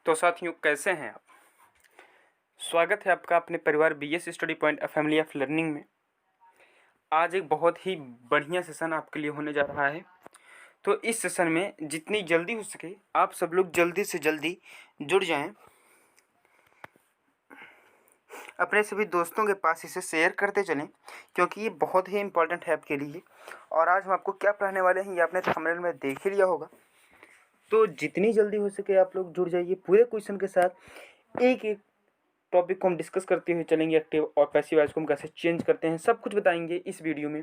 तो साथियों, कैसे हैं आप? स्वागत है आपका अपने परिवार BS study point a family of learning में। आज एक बहुत ही बढ़िया सेशन आपके लिए होने जा रहा है। तो इस सेशन में जितनी जल्दी हो सके आप सब लोग जल्दी से जल्दी जुड़ जाएं। अपने सभी दोस्तों के पास इसे शेयर करते चलें, क्योंकि ये बहुत ही इम्पोर्टेंट है आपके लिए। और आज हम आपको क्या पढ़ाने वाले हैं ये आपने थंबनेल में देख ही लिया होगा। तो जितनी जल्दी हो सके आप लोग जुड़ जाइए पूरे क्वेश्चन के साथ। एक एक टॉपिक को हम डिस्कस करते हुए चलेंगे। एक्टिव और पैसिव वॉइस को हम कैसे चेंज करते हैं सब कुछ बताएंगे इस वीडियो में।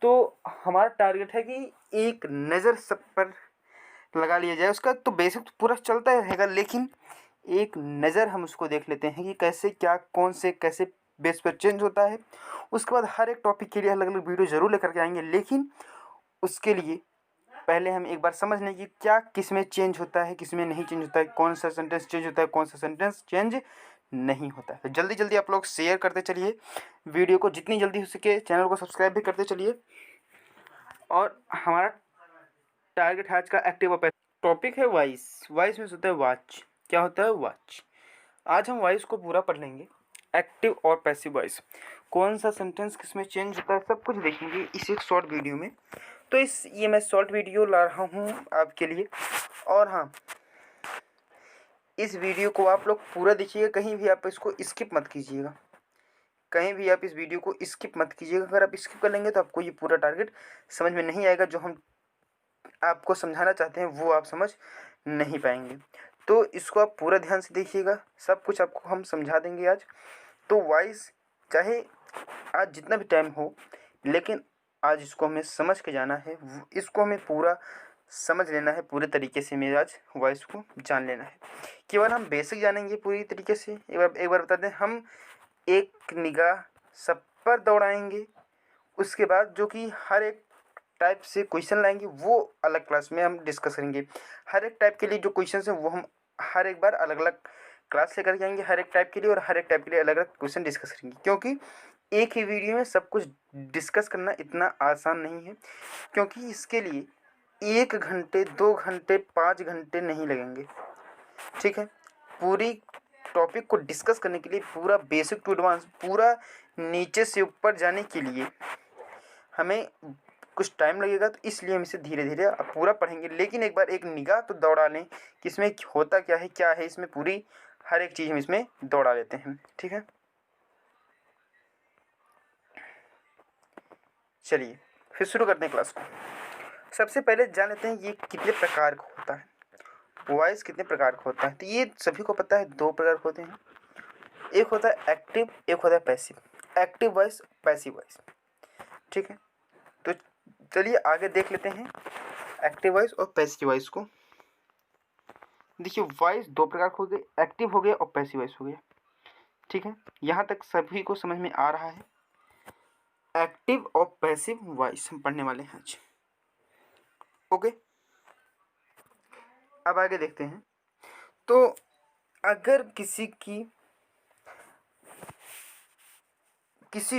तो हमारा टारगेट है कि एक नज़र सब पर लगा लिया जाए। उसका तो बेसिक तो पूरा चलता ही रहेगा, लेकिन एक नज़र हम उसको देख लेते हैं कि कैसे क्या कौन से कैसे बेस पर चेंज होता है। उसके बाद हर एक टॉपिक के लिए अलग अलग वीडियो ज़रूर लेकर के आएंगे, लेकिन उसके लिए पहले हम एक बार समझ लें कि क्या किस में चेंज होता है, किस में नहीं चेंज होता है, कौन सा सेंटेंस चेंज होता है, कौन सा सेंटेंस चेंज नहीं होता है। तो जल्दी जल्दी आप लोग शेयर करते चलिए वीडियो को, जितनी जल्दी हो सके चैनल को सब्सक्राइब भी करते चलिए। और हमारा टारगेट है आज का एक्टिव और टॉपिक है वॉइस। वॉइस में होता है वॉच। क्या होता है वॉच? आज हम वॉइस को पूरा पढ़ लेंगे। एक्टिव और पैसिव वॉइस, कौन सा सेंटेंस किस में चेंज होता है, सब कुछ देखेंगे इस एक शॉर्ट वीडियो में। तो ये मैं शॉर्ट वीडियो ला रहा हूँ आपके लिए। और हाँ, इस वीडियो को आप लोग पूरा देखिएगा, कहीं भी आप इसको स्किप मत कीजिएगा। कहीं भी आप इस वीडियो को स्किप मत कीजिएगा। अगर आप स्किप कर लेंगे तो आपको ये पूरा टारगेट समझ में नहीं आएगा। जो हम आपको समझाना चाहते हैं वो आप समझ नहीं पाएंगे। तो इसको आप पूरा ध्यान से देखिएगा, सब कुछ आपको हम समझा देंगे आज। तो वॉइस चाहे आज जितना भी टाइम हो, लेकिन आज इसको हमें समझ के जाना है। इसको हमें पूरा समझ लेना है पूरे तरीके से। मेरे आज वॉइस को जान लेना है। केवल हम बेसिक जानेंगे पूरी तरीके से। एक बार बता दें, हम एक निगाह सब पर दौड़ाएंगे। उसके बाद जो कि हर एक टाइप से क्वेश्चन लाएंगे वो अलग क्लास में हम डिस्कस करेंगे। हर एक टाइप के लिए जो क्वेश्चन है वो हम हर एक बार अलग अलग क्लास लेकर के आएंगे हर एक टाइप के लिए, और हर एक टाइप के लिए अलग अलग क्वेश्चन डिस्कस करेंगे। क्योंकि एक ही वीडियो में सब कुछ डिस्कस करना इतना आसान नहीं है, क्योंकि इसके लिए 1 घंटे 2 घंटे 5 घंटे नहीं लगेंगे। ठीक है, पूरी टॉपिक को डिस्कस करने के लिए, पूरा बेसिक टू एडवांस, पूरा नीचे से ऊपर जाने के लिए हमें कुछ टाइम लगेगा। तो इसलिए हम इसे धीरे धीरे पूरा पढ़ेंगे। लेकिन एक बार एक निगाह तो दौड़ा लें कि इसमें होता क्या है इसमें पूरी हर एक चीज़ हम इसमें दौड़ा लेते हैं। ठीक है, चलिए फिर शुरू करते हैं क्लास को। सबसे पहले जान लेते हैं ये कितने प्रकार का होता है, वॉइस कितने प्रकार का होता है। तो ये सभी को पता है 2 प्रकार के होते हैं। एक होता है एक्टिव, एक होता है passive. Active voice, passive voice. ठीक है, तो चलिए आगे देख लेते हैं एक्टिव वॉइस और पैसिव वॉइस को। देखिए, वॉइस 2 प्रकार के हो गए, एक्टिव हो गया और पैसिव वॉइस हो गया। ठीक है, यहाँ तक सभी को समझ में आ रहा है। एक्टिव और पैसिव वॉइस हम पढ़ने वाले हैं आज। ओके, अब आगे देखते हैं। तो अगर किसी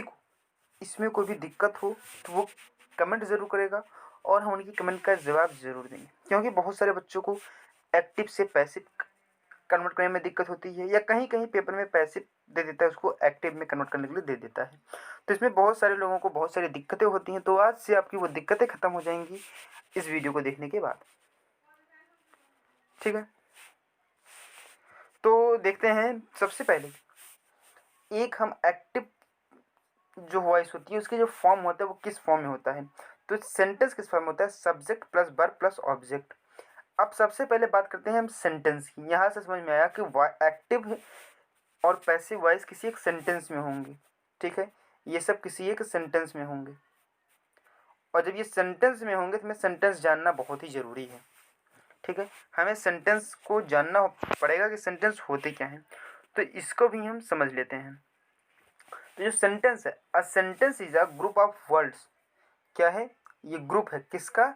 को इसमें कोई भी दिक्कत हो तो वो कमेंट ज़रूर करेगा, और हम उनकी कमेंट का जवाब ज़रूर देंगे। क्योंकि बहुत सारे बच्चों को एक्टिव से पैसिव कन्वर्ट करने में दिक्कत होती है, या कहीं कहीं पेपर में पैसिव दे देता है, उसको एक्टिव में कन्वर्ट करने के लिए दे देता है। तो इसमें बहुत सारे लोगों को बहुत सारी दिक्कतें होती हैं। तो आज से आपकी वो दिक्कतें ख़त्म हो जाएंगी इस वीडियो को देखने के बाद। ठीक है, तो देखते हैं। सबसे पहले एक हम एक्टिव जो वॉइस होती है उसके जो फॉर्म होता है वो किस फॉर्म में होता है। तो सेंटेंस किस फॉर्म में होता है, subject plus verb plus object. अब सबसे पहले बात करते हैं हम सेंटेंस की। यहाँ से समझ में आया कि एक्टिव और पैसिव वॉइस किसी एक सेंटेंस में होंगे। ठीक है, ये सब किसी एक सेंटेंस में होंगे, और जब ये सेंटेंस में होंगे तो हमें सेंटेंस जानना बहुत ही ज़रूरी है। ठीक है, हमें सेंटेंस को जानना पड़ेगा कि सेंटेंस होते क्या हैं। तो इसको भी हम समझ लेते हैं। तो जो सेंटेंस है, a sentence is a group of words. क्या है ये ग्रुप है किसका,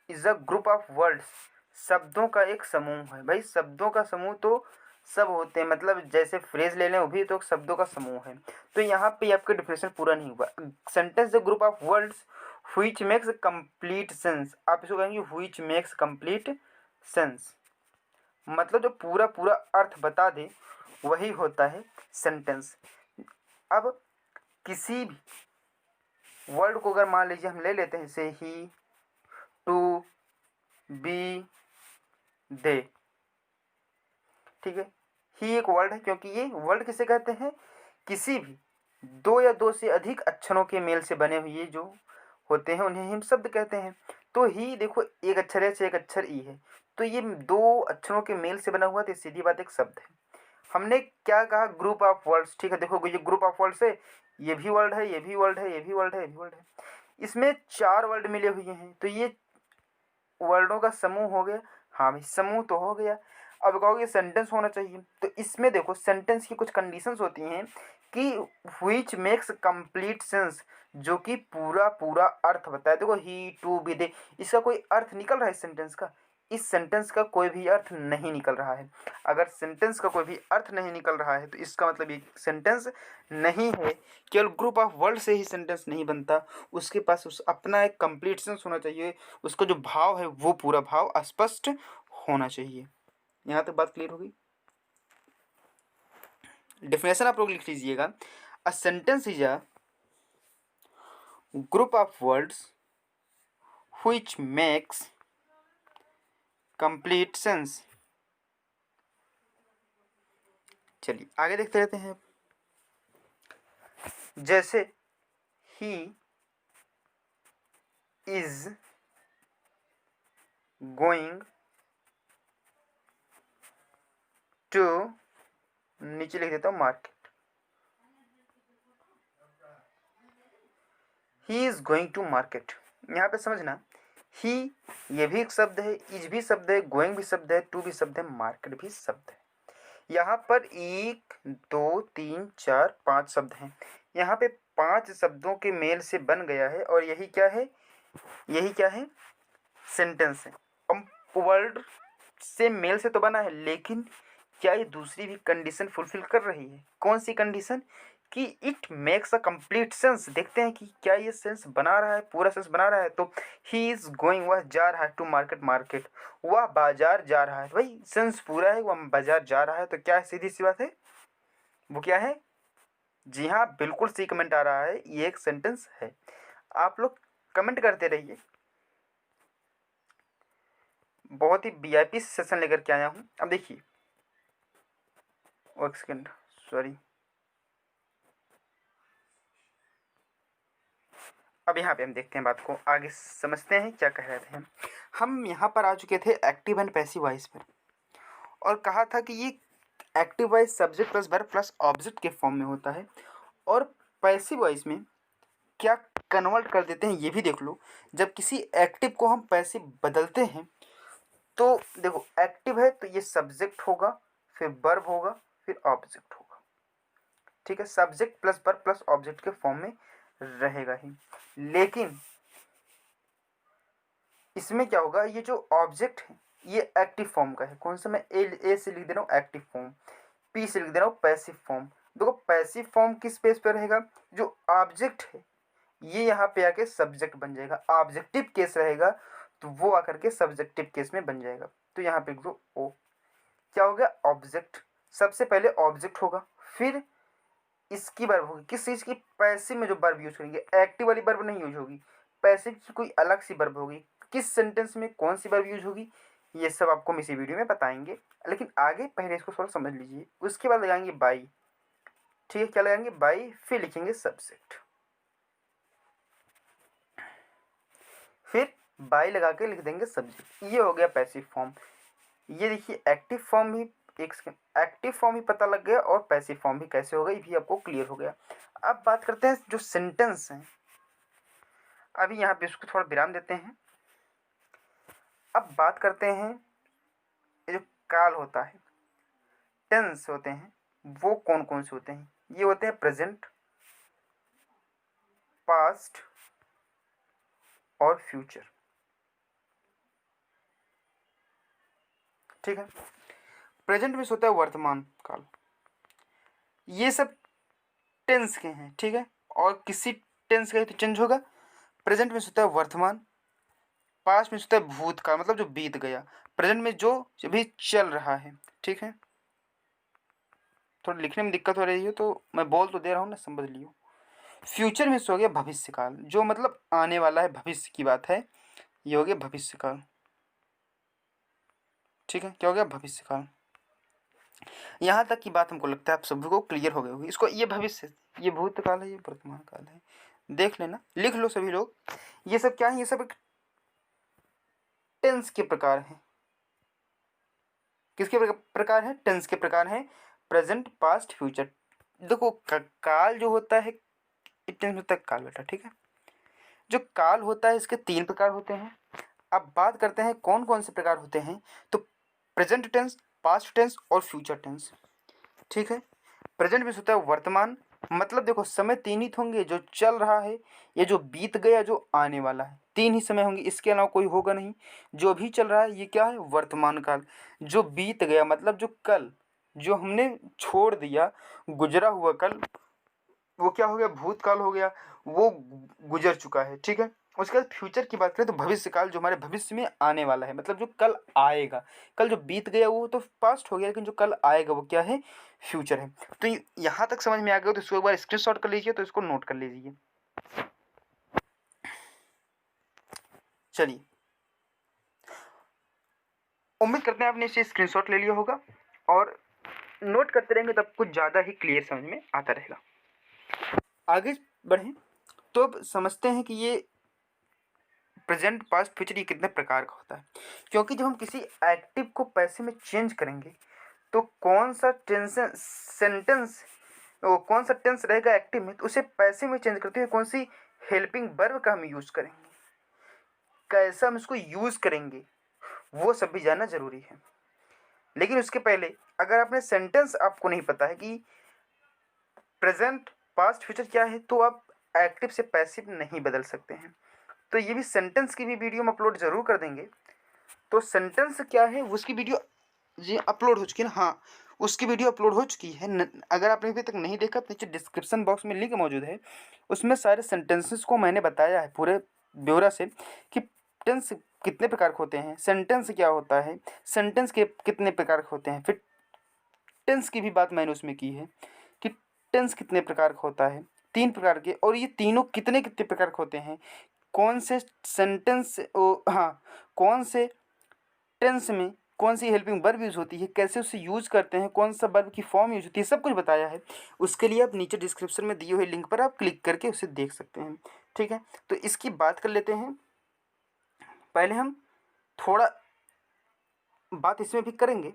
is a group of words, शब्दों का एक समूह है। भाई शब्दों का समूह तो सब होते हैं, मतलब जैसे फ्रेज ले लें वो भी तो शब्दों का समूह है। तो यहाँ पे आपका डिफिनेशन पूरा नहीं हुआ। Sentence the group of words which makes complete sense. आप इसको कहेंगे व्हिच मेक्स कंप्लीट सेंस। मतलब जो पूरा पूरा अर्थ बता दे वही होता है सेंटेंस। अब किसी भी वर्ड को अगर मान लीजिए हम ले लेते हैं, जैसे ही, टू, बी, दे, ठीक है। ही एक वर्ड है क्योंकि ये वर्ड किसे कहते हैं, किसी भी दो या दो से अधिक अक्षरों के मेल से बने हुए जो होते हैं उन्हें हम शब्द कहते हैं। तो ही देखो एक अक्षर है, एक अक्षर ई है, तो ये दो अक्षरों के मेल से बना हुआ, तो सीधी बात एक शब्द है। हमने क्या कहा, ग्रुप ऑफ वर्ड्स, ठीक है। देखो ये ग्रुप ऑफ वर्ड्स है, ये भी वर्ड है, ये भी वर्ड है, ये भी वर्ड है, ये भी वर्ड है। इसमें 4 वर्ड मिले हुए हैं, तो ये वर्डों का समूह हो गया। हाँ भाई समूह तो हो गया। अब कहोगे सेंटेंस होना चाहिए, तो इसमें देखो सेंटेंस की कुछ कंडीशंस होती हैं कि व्हिच मेक्स कंप्लीट सेंस, जो कि पूरा पूरा अर्थ बताए। देखो ही, टू, बी, दे, इसका कोई अर्थ निकल रहा है इस सेंटेंस का? इस सेंटेंस का कोई भी अर्थ नहीं निकल रहा है। अगर सेंटेंस का कोई भी अर्थ नहीं निकल रहा है तो इसका मतलब ये सेंटेंस नहीं है। केवल ग्रुप ऑफ वर्ड से ही सेंटेंस नहीं बनता, उसके पास उस अपना एक कंप्लीट सेंस होना चाहिए। उसका जो भाव है वो पूरा भाव स्पष्ट होना चाहिए। यहाँ तक बात क्लियर होगी। डेफिनेशन आप लोग लिख लीजिएगा। A sentence is a group of words which makes complete sense. चलिए आगे देखते रहते हैं। जैसे ही इज गोइंग टू, नीचे लिख देता हूँ market. He is going to market, यहाँ पे समझना, ही ये भी एक शब्द है, इज भी शब्द है, गोइंग भी शब्द है, टू भी शब्द है, मार्केट भी शब्द है। यहाँ पर 1, 2, 3, 4, 5 शब्द हैं। यहाँ पे 5 शब्दों के मेल से बन गया है, और यही क्या है, यही क्या है, सेंटेंस है। वर्ड से मेल से तो बना है, लेकिन क्या ये दूसरी भी कंडीशन फुलफिल कर रही है? कौन सी कंडीशन? कि it makes a complete sense. देखते हैं कि क्या ये सेंस बना रहा है, पूरा सेंस बना रहा है। तो ही इज गोइंग, वह जा रहा है, टू मार्केट, मार्केट, वह बाजार जा रहा है। भाई सेंस पूरा है, वह बाजार जा रहा है, तो क्या है, सीधी सी बात है, वो क्या है? जी हाँ, बिल्कुल सही कमेंट आ रहा है, ये एक सेंटेंस है। आप लोग कमेंट करते रहिए। बहुत ही वीआईपी सेशन लेकर के आया हूँ। अब देखिए, एक सेकेंड, सॉरी। अब यहाँ पे हम देखते हैं बात को, आगे समझते हैं क्या कह रहे थे हम यहाँ पर आ चुके थे एक्टिव एंड पैसिव वॉइस पर, और कहा था कि ये active voice subject plus verb plus object के फॉर्म में होता है, और पैसिव वॉइस में क्या कन्वर्ट कर देते हैं ये भी देख लो। जब किसी एक्टिव को हम पैसिव बदलते हैं, तो देखो एक्टिव है तो ये सब्जेक्ट होगा, फिर वर्ब होगा, फिर ऑब्जेक्ट होगा, ठीक है। Subject plus verb plus object के फॉर्म में रहेगा ही। लेकिन इसमें क्या होगा, ये जो ऑब्जेक्ट है ये एक्टिव फॉर्म का है। कौन सा, मैं ए से लिख दे रहा हूँ एक्टिव फॉर्म, पी से लिख दे रहा हूँ पैसिव फॉर्म। देखो पैसिव फॉर्म किस पेज पर रहेगा, जो ऑब्जेक्ट है ये यहाँ पे आके सब्जेक्ट बन जाएगा। ऑब्जेक्टिव केस रहेगा तो वो आकर के सब्जेक्टिव केस में बन जाएगा। तो यहाँ पे लिख दो ओ, क्या हो गया, ऑब्जेक्ट। सबसे पहले ऑब्जेक्ट होगा, फिर इसकी वर्ब होगी। किस चीज़ की, पैसिव में जो वर्ब यूज करेंगे, एक्टिव वाली वर्ब नहीं यूज होगी, पैसिव की कोई अलग सी वर्ब होगी। किस सेंटेंस में कौन सी वर्ब यूज होगी, ये सब आपको हम इसी वीडियो में बताएंगे। लेकिन आगे पहले इसको थोड़ा समझ लीजिए। उसके बाद लगाएंगे बाई, ठीक है। क्या लगाएंगे, बाई, फिर लिखेंगे सब्जेक्ट, फिर बाई लगा के लिख देंगे सब्जेक्ट। ये हो गया पैसिव फॉर्म। ये देखिए एक्टिव फॉर्म भी, एक सेकेंड, एक्टिव फॉर्म भी पता लग गया, और पैसिव फॉर्म भी कैसे होगा ये भी आपको क्लियर हो गया। अब बात करते हैं जो सेंटेंस हैं। अभी यहाँ पे इसको थोड़ा विराम देते हैं। अब बात करते हैं ये जो काल होता है, टेंस होते हैं, वो कौन कौन से होते हैं? ये होते हैं प्रेजेंट, पास्ट और फ्यूचर, ठीक है। प्रेजेंट में होता है वर्तमान काल, ये सब टेंस के हैं, ठीक है। और किसी टेंस का तो चेंज होगा। प्रेजेंट में होता है वर्तमान, पास्ट में होता है भूतकाल, मतलब जो बीत गया। प्रेजेंट में जो भी चल रहा है, ठीक है। थोड़ा लिखने में दिक्कत हो रही है तो मैं बोल तो दे रहा हूँ ना, समझ लियो। फ्यूचर में हो गया भविष्य काल, जो मतलब आने वाला है, भविष्य की बात है, ये हो गया भविष्य काल, ठीक है। क्या हो गया? भविष्य काल। यहाँ तक की बात हमको लगता है आप सभी को क्लियर हो गई होगी। इसको ये भविष्य, ये भूतकाल है, ये वर्तमान काल है, देख लेना, लिख लो सभी लोग। ये सब क्या है? ये सब एक टेंस के प्रकार हैं। किसके प्रकार है? टेंस के प्रकार हैं, प्रेजेंट, पास्ट, फ्यूचर। देखो काल जो होता है, टेंस में तक काल बेटा, ठीक है। जो काल होता है इसके 3 प्रकार होते हैं। अब बात करते हैं कौन कौन से प्रकार होते हैं। तो प्रेजेंट टेंस, पास्ट टेंस और फ्यूचर टेंस, ठीक है। प्रेजेंट में होता है वर्तमान, मतलब देखो समय 3 ही तो होंगे, जो चल रहा है, ये जो बीत गया, जो आने वाला है, 3 ही समय होंगे, इसके अलावा कोई होगा नहीं। जो भी चल रहा है ये क्या है? वर्तमान काल। जो बीत गया मतलब जो कल, जो हमने छोड़ दिया, गुजरा हुआ कल, वो क्या हो गया? भूतकाल हो गया, वो गुजर चुका है, ठीक है। उसके बाद फ्यूचर की बात करें तो भविष्य काल, जो हमारे भविष्य में आने वाला है, मतलब जो कल आएगा। कल जो बीत गया वो तो पास्ट हो गया, लेकिन जो कल आएगा वो क्या है? फ्यूचर है। तो यहाँ तक समझ में आ गया तो इसको एक बार स्क्रीनशॉट कर लीजिए, तो इसको नोट कर लीजिए। चलिए, उम्मीद करते हैं आपने इसे स्क्रीनशॉट ले लिया होगा और नोट करते रहेंगे तब कुछ ज़्यादा ही क्लियर समझ में आता रहेगा। आगे बढ़ें तो अब समझते हैं कि ये प्रेजेंट, पास्ट, फ्यूचर ये कितने प्रकार का होता है। क्योंकि जब हम किसी एक्टिव को पैसे में चेंज करेंगे तो कौन सा टेंशन सेंटेंस, वो कौन सा टेंस रहेगा एक्टिव में, तो उसे पैसे में चेंज करते हुए कौन सी हेल्पिंग वर्ब का हम यूज़ करेंगे, कैसा हम इसको यूज़ करेंगे, वो सब भी जानना ज़रूरी है। लेकिन उसके पहले अगर आपने सेंटेंस आपको नहीं पता है कि प्रेजेंट, पास्ट, फ्यूचर क्या है, तो आप एक्टिव से पैसिव नहीं बदल सकते हैं। तो ये भी सेंटेंस की भी वीडियो हम अपलोड ज़रूर कर देंगे। तो सेंटेंस क्या है उसकी वीडियो जी अपलोड हो चुकी है ना, हाँ, उसकी वीडियो अपलोड हो चुकी है। अगर आपने अभी तक नहीं देखा तो नीचे डिस्क्रिप्शन बॉक्स में लिंक मौजूद है, उसमें सारे सेंटेंसेस को मैंने बताया है पूरे ब्यौरा से कि टेंस कितने प्रकार के होते हैं, सेंटेंस क्या होता है, सेंटेंस के कितने प्रकार के होते हैं, फिर टेंस की भी बात मैंने उसमें की है कि टेंस कितने प्रकार का होता है, 3 प्रकार के, और ये तीनों कितने कितने प्रकार के होते हैं, कौन से सेंटेंस हाँ, कौन से टेंस में कौन सी हेल्पिंग वर्ब यूज़ होती है, कैसे उसे यूज़ करते हैं, कौन सा वर्ब की फॉर्म यूज़ होती है, सब कुछ बताया है। उसके लिए आप नीचे डिस्क्रिप्शन में दिए हुए लिंक पर आप क्लिक करके उसे देख सकते हैं, ठीक है। तो इसकी बात कर लेते हैं। पहले हम थोड़ा बात इसमें भी करेंगे,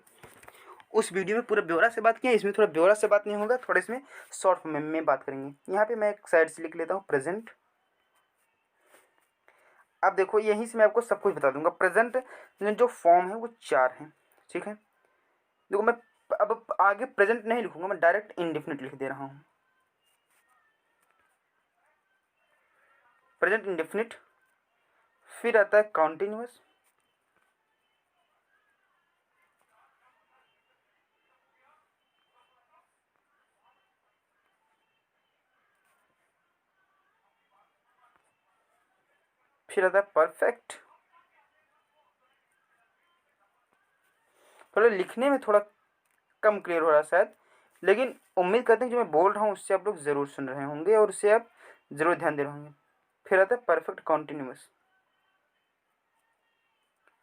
उस वीडियो में पूरा ब्यौरा से बात किया, इसमें थोड़ा ब्यौरा से बात नहीं होगा, थोड़ा इसमें शॉर्ट में बात करेंगे। यहाँ पे मैं एक साइड से लिख लेता हूँ प्रेजेंट। अब देखो यहीं से मैं आपको सब कुछ बता दूंगा। प्रेजेंट में जो फॉर्म है वो 4 हैं, ठीक है। देखो मैं अब आगे प्रेजेंट नहीं लिखूंगा, मैं डायरेक्ट इंडेफिनिट लिख दे रहा हूँ। प्रेजेंट इंडेफिनिट, फिर आता है कॉन्टिन्यूअस, फिर आता है परफेक्ट। थोड़ा लिखने में थोड़ा कम क्लियर हो रहा है शायद, लेकिन उम्मीद करते हैं जो मैं बोल रहा हूँ उससे आप लोग ज़रूर सुन रहे होंगे और उससे आप ज़रूर ध्यान दे रहे होंगे। फिर आता है परफेक्ट कॉन्टिन्यूअस,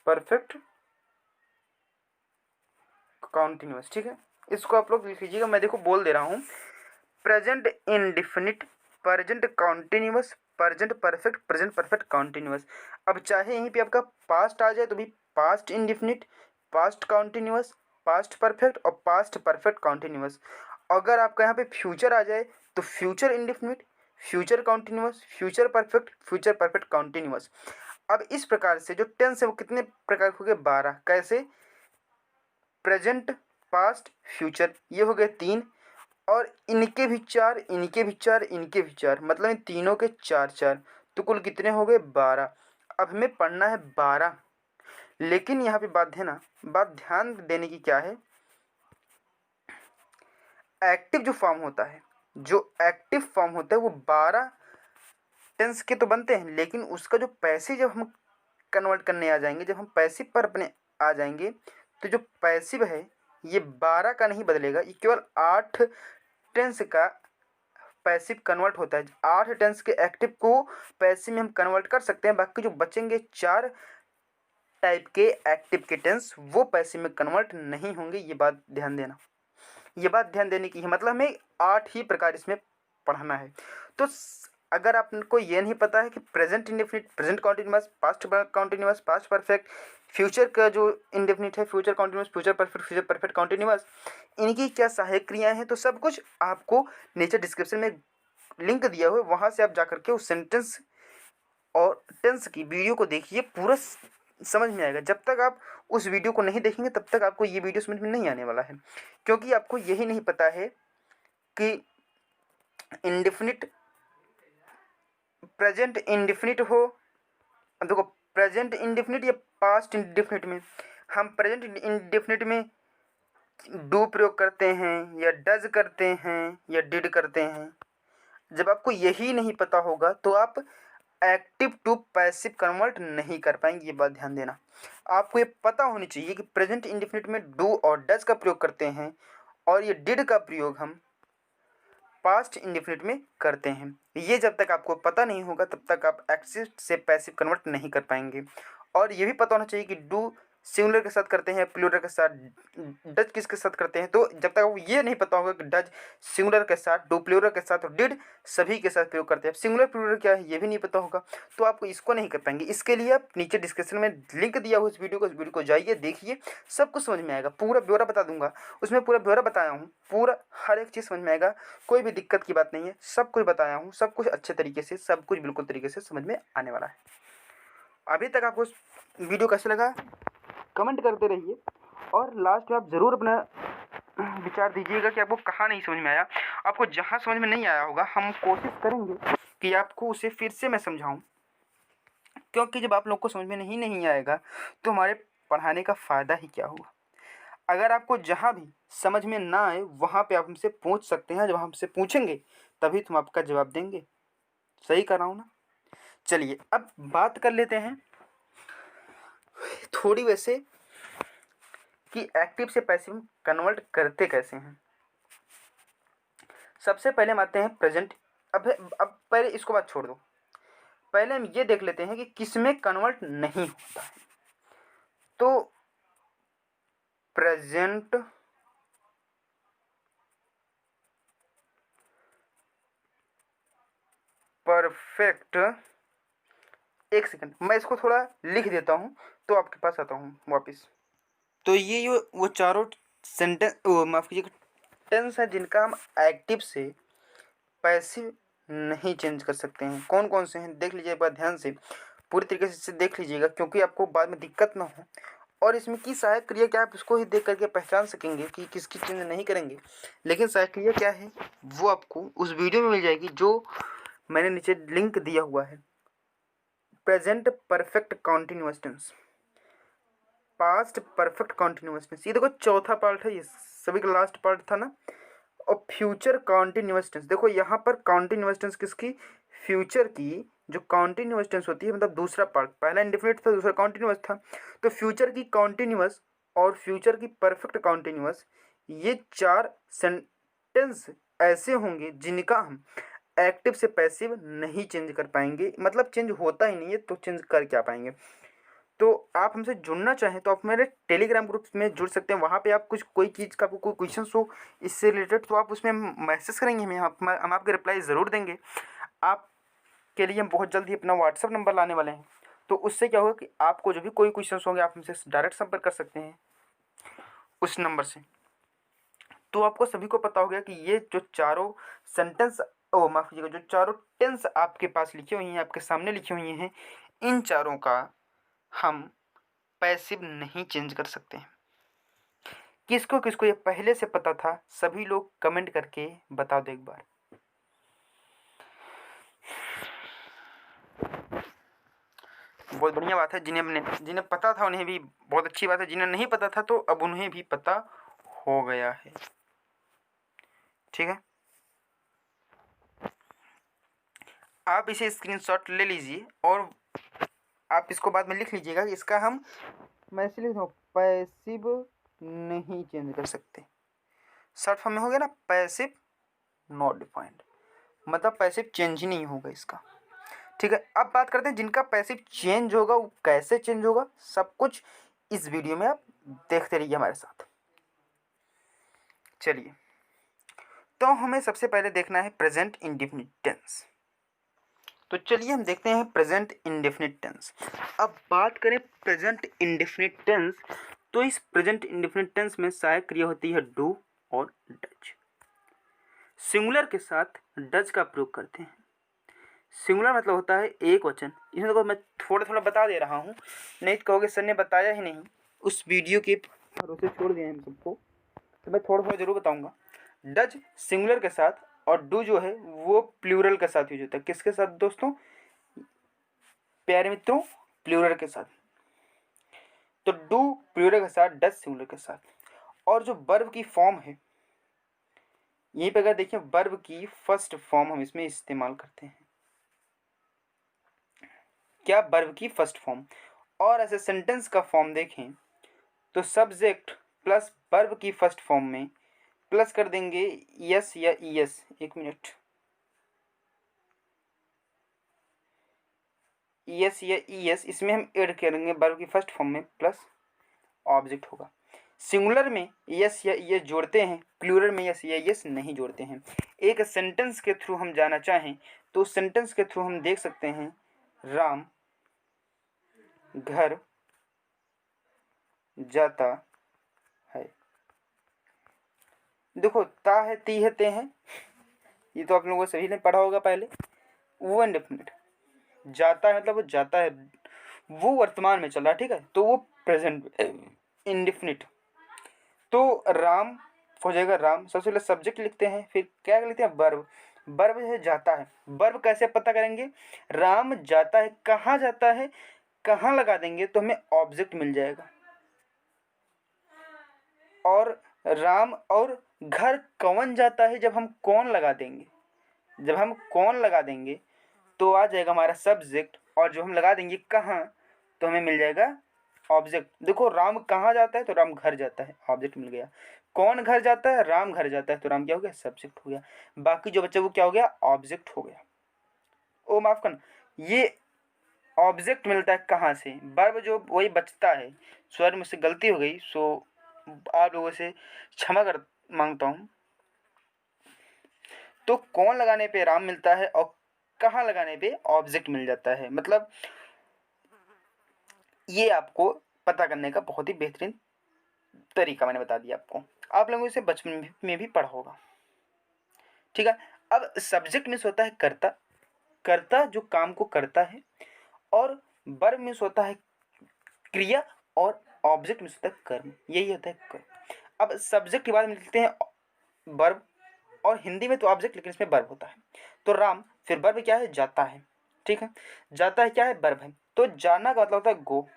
परफेक्ट कॉन्टिन्यूअस, ठीक है। इसको आप लोग लिख लीजिएगा, मैं देखो बोल दे रहा हूँ। Present indefinite, present continuous, present perfect, present perfect continuous. अब चाहे यहीं पे आपका पास्ट आ जाए तो भी past indefinite, past continuous, past perfect और पास्ट परफेक्ट कॉन्टिन्यूअस। अगर आपका यहाँ पे फ्यूचर आ जाए तो future indefinite, future continuous, future perfect, future perfect continuous. अब इस प्रकार से जो टेंस है वो कितने प्रकार के हो गए? 12। कैसे? प्रेजेंट, पास्ट, फ्यूचर, ये हो गए 3, और इनके भी 4, इनके भी 4, इनके भी 4, मतलब इन तीनों के 4 4, तो कुल कितने हो गए? 12। अब हमें पढ़ना है 12, लेकिन यहाँ पे बात है ना, बात ध्यान देने की क्या है, एक्टिव जो फॉर्म होता है, जो एक्टिव फॉर्म होता है वो 12 टेंस के तो बनते हैं, लेकिन उसका जो पैसे जब हम कन्वर्ट करने आ जाएंगे, जब हम पैसे पर अपने आ जाएंगे तो जो पैसिव है ये 12 का नहीं बदलेगा, ये केवल 8 टेंस का पैसिव कन्वर्ट होता है। 8 टेंस के एक्टिव को पैसिव में हम कन्वर्ट कर सकते हैं, बाकी जो बचेंगे 4 टाइप के एक्टिव के टेंस वो पैसिव में कन्वर्ट नहीं होंगे। ये बात ध्यान देना, ये बात ध्यान देने की है, मतलब हमें 8 ही प्रकार इसमें पढ़ना है। तो अगर आपको ये नहीं पता है कि present indefinite, present continuous, past continuous, past perfect, future का जो इंडेफिनिट है future continuous, future perfect, future perfect continuous, इनकी क्या सहायक क्रियाएं हैं, तो सब कुछ आपको नीचे डिस्क्रिप्शन में लिंक दिया हुआ है, वहाँ से आप जा करके उस सेंटेंस और टेंस की वीडियो को देखिए, पूरा समझ में आएगा। जब तक आप उस वीडियो को नहीं देखेंगे तब तक आपको ये वीडियो समझ में नहीं आने वाला है, क्योंकि आपको यही नहीं पता है कि इंडेफिनिट प्रेजेंट इंडेफिनिट हो। देखो प्रेजेंट इंडेफिनिट या पास्ट इंडेफिनिट में हम प्रेजेंट इंडेफिनिट में डू प्रयोग करते हैं या डज करते हैं या डिड करते हैं। जब आपको यही नहीं पता होगा तो आप एक्टिव टू पैसिव कन्वर्ट नहीं कर पाएंगे। ये बात ध्यान देना, आपको ये पता होनी चाहिए कि प्रेजेंट इंडेफिनिट में डू और डज का प्रयोग करते हैं और ये डिड का प्रयोग हम पास्ट इंडेफिनिट में करते हैं। ये जब तक आपको पता नहीं होगा तब तक आप एक्टिव से पैसिव कन्वर्ट नहीं कर पाएंगे। और ये भी पता होना चाहिए कि डू सिंगुलर के साथ करते हैं, प्लूरल के साथ, डज किसके साथ करते हैं। तो जब तक आपको ये नहीं पता होगा कि डज सिंगुलर के साथ, डू प्लूरल के साथ और डिड सभी के साथ प्रयोग करते हैं, सिंगुलर प्लूरल क्या है ये भी नहीं पता होगा, तो आपको इसको नहीं कर पाएंगे। इसके लिए आप नीचे डिस्क्रिप्शन में लिंक दिया हुआ इस वीडियो को जाइए, देखिए, सब कुछ समझ में आएगा। पूरा ब्यौरा बता दूंगा, उसमें पूरा ब्यौरा बताया हूँ, पूरा हर एक चीज़ समझ में आएगा, कोई भी दिक्कत की बात नहीं है, सब कुछ बताया हूँ, सब कुछ अच्छे तरीके से, सब कुछ बिल्कुल तरीके से समझ में आने वाला है। अभी तक आपको वीडियो कैसा लगा कमेंट करते रहिए, और लास्ट में आप ज़रूर अपना विचार दीजिएगा कि आपको कहाँ नहीं समझ में आया। आपको जहाँ समझ में नहीं आया होगा हम कोशिश करेंगे कि आपको उसे फिर से मैं समझाऊं, क्योंकि जब आप लोग को समझ में नहीं आएगा तो हमारे पढ़ाने का फ़ायदा ही क्या होगा। अगर आपको जहाँ भी समझ में ना आए वहाँ पे आप हमसे पूछ सकते हैं, जब हमसे पूछेंगे तभी तुम आपका जवाब देंगे। सही कर रहा हूँ ना? चलिए अब बात कर लेते हैं थोड़ी वैसे कि एक्टिव से पैसिव कन्वर्ट करते कैसे हैं। सबसे पहले हम आते हैं प्रेजेंट। अब पहले इसको बात छोड़ दो, पहले हम ये देख लेते हैं कि किसमें कन्वर्ट नहीं होता है। तो प्रेजेंट परफेक्ट, एक सेकंड मैं इसको थोड़ा लिख देता हूँ तो आपके पास आता हूँ वापस। तो ये वो चारों सेंटेंस, माफ कीजिएगा, टेंस है जिनका हम एक्टिव से पैसिव नहीं चेंज कर सकते हैं। कौन कौन से हैं देख लीजिए एक बार ध्यान से, पूरी तरीके से देख लीजिएगा, क्योंकि आपको बाद में दिक्कत ना हो। और इसमें की सहायक क्रिया क्या है आप इसको ही देख करके पहचान सकेंगे कि किसकी चेंज नहीं करेंगे। लेकिन सहायक क्रिया क्या है वो आपको उस वीडियो में मिल जाएगी जो मैंने नीचे लिंक दिया हुआ है। Present perfect continuous tense, past perfect continuous tense, ये देखो चौथा पार्ट है, ये सभी का लास्ट पार्ट था ना। और फ्यूचर कॉन्टिन्यूअस टेंस, देखो यहाँ पर कॉन्टिन्यूअस टेंस किसकी, फ्यूचर की जो कॉन्टिन्यूअस टेंस होती है, मतलब दूसरा पार्ट, पहला इंडेफिनिट था दूसरा कॉन्टिन्यूअस था, तो फ्यूचर की कॉन्टिन्यूअस और फ्यूचर की परफेक्ट कॉन्टिन्यूअस, ये 4 सेंटेंस ऐसे होंगे जिनका हम एक्टिव से पैसिव नहीं चेंज कर पाएंगे, मतलब चेंज होता ही नहीं है तो चेंज कर क्या पाएंगे। तो आप हमसे जुड़ना चाहें तो आप मेरे टेलीग्राम ग्रुप में जुड़ सकते हैं। वहाँ पे आप कुछ कोई चीज़ का आपको कोई क्वेश्चन हो इससे रिलेटेड तो आप उसमें मैसेज करेंगे, हम आपके रिप्लाई ज़रूर देंगे। आपके लिए हम बहुत जल्द ही अपना व्हाट्सअप नंबर लाने वाले हैं, तो उससे क्या होगा कि आपको जो भी कोई क्वेश्चन होंगे आप हमसे डायरेक्ट संपर्क कर सकते हैं उस नंबर से। तो आपको सभी को पता हो गया कि ये जो चारों सेंटेंस, ओ माफ़ कीजिएगा, जो चारों टेंस आपके पास लिखी हुई हैं, आपके सामने लिखी हुई हैं, इन चारों का हम पैसिव नहीं चेंज कर सकते। किसको किसको ये पहले से पता था सभी लोग कमेंट करके बता दो एक बार। बहुत बढ़िया बात है, जिन्हें पता था उन्हें भी बहुत अच्छी बात है, जिन्हें नहीं पता था तो अब उन्हें भी पता हो गया है। ठीक है, आप इसे स्क्रीनशॉट ले लीजिए और आप इसको बाद में लिख लीजिएगा। इसका हम, मैं इसलिए पैसिव नहीं चेंज कर सकते। शॉर्ट फॉर्म में हो गया ना पैसिव नॉट डिफाइंड, मतलब पैसिव चेंज ही नहीं होगा इसका। ठीक है, अब बात करते हैं जिनका पैसिव चेंज होगा वो कैसे चेंज होगा, सब कुछ इस वीडियो में आप देखते रहिए हमारे साथ। चलिए, तो हमें सबसे पहले देखना है प्रेजेंट इंडेफिनिट टेंस। तो चलिए हम देखते हैं प्रेजेंट इंडेफिनिट टेंस। अब बात करें प्रेजेंट इंडेफिनिट टेंस, तो इस प्रेजेंट इंडेफिनिट टेंस में सहायक क्रिया होती है डू और डज। सिंगुलर के साथ डज का प्रयोग करते हैं। सिंगुलर मतलब होता है एक वचन। इसमें देखो मैं थोड़ा थोड़ा बता दे रहा हूँ, नहीं तो कहोगे सर ने बताया ही नहीं, उस वीडियो के भरोसे छोड़ दिए हम सबको, तो मैं थोड़ा थोड़ा जरूर बताऊंगा। डज सिंगुलर के साथ और डू जो है वो प्लूरल के साथ यूज होता है। किसके साथ दोस्तों, प्यारे मित्रों, प्लूरल के साथ। तो डू प्लूरल के साथ, डज सिंगुलर के साथ। और जो वर्ब की फॉर्म है, यहीं पे अगर देखिए वर्ब की फर्स्ट फॉर्म हम इसमें इस्तेमाल करते हैं। क्या, वर्ब की फर्स्ट फॉर्म। और ऐसे सेंटेंस का फॉर्म देखें तो सब्जेक्ट प्लस वर्ब की फर्स्ट फॉर्म में प्लस कर देंगे यस या ईएस। एक मिनट, ईएस या ईएस इसमें हम ऐड करेंगे वर्ब की फर्स्ट फॉर्म में, प्लस ऑब्जेक्ट होगा। सिंगुलर में यस या ईएस जोड़ते हैं, प्लूरल में यस या ईएस नहीं जोड़ते हैं। एक सेंटेंस के थ्रू हम जाना चाहें तो उस सेंटेंस के थ्रू हम देख सकते हैं राम घर जाता है। देखो ता है, ती है, ते हैं, ये तो आप लोगों को सभी ने पढ़ा होगा पहले। वो इंडेफिनिट, जाता है मतलब वो जाता है, वो वर्तमान में चल रहा है, ठीक है, तो वो प्रेजेंट इंडेफिनिट। तो राम हो जाएगा राम, सबसे पहले सब्जेक्ट लिखते हैं, फिर क्या लिखते हैं वर्ब। वर्ब है जाता है। वर्ब कैसे पता करेंगे, राम जाता है, कहाँ जाता है, कहाँ लगा देंगे तो हमें ऑब्जेक्ट मिल जाएगा। और राम और घर कौन जाता है, जब हम कौन लगा देंगे, जब हम कौन लगा देंगे तो आ जाएगा हमारा सब्जेक्ट, और जो हम लगा देंगे कहाँ तो हमें मिल जाएगा ऑब्जेक्ट। देखो राम कहाँ जाता है तो राम घर जाता है, ऑब्जेक्ट मिल गया। कौन घर जाता है, राम घर जाता है, तो राम क्या हो गया, सब्जेक्ट हो गया। बाकी जो बच्चा वो क्या हो गया, ऑब्जेक्ट हो गया। ओ माफ करना, ये ऑब्जेक्ट मिलता है कहाँ से, वर्ब जो वही बचता है। सॉरी मुझसे गलती हो गई, सो आप लोगों से क्षमा कर मांगता हूँ। तो कौन लगाने पे राम मिलता है और कहाँ लगाने पे ऑब्जेक्ट मिल जाता है, मतलब ये आपको पता करने का बहुत ही बेहतरीन तरीका मैंने बता दिया आपको। आप लोगों से बचपन में भी पढ़ा होगा, ठीक है। अब सब्जेक्ट मीन्स होता है कर्ता, कर्ता जो काम को करता है, और वर्ब मीन्स होता है क्रिया, और ऑब्जेक्ट मीन्स होता है कर्म, यही होता है कर्म। अब सब्जेक्ट के बाद में लिखते हैं वर्ब, और हिंदी में तो ऑब्जेक्ट लेकिन इसमें वर्ब होता है। तो राम, फिर वर्ब क्या है, जाता है, ठीक है। जाता है क्या है, वर्ब है, तो जाना का मतलब होता है गो,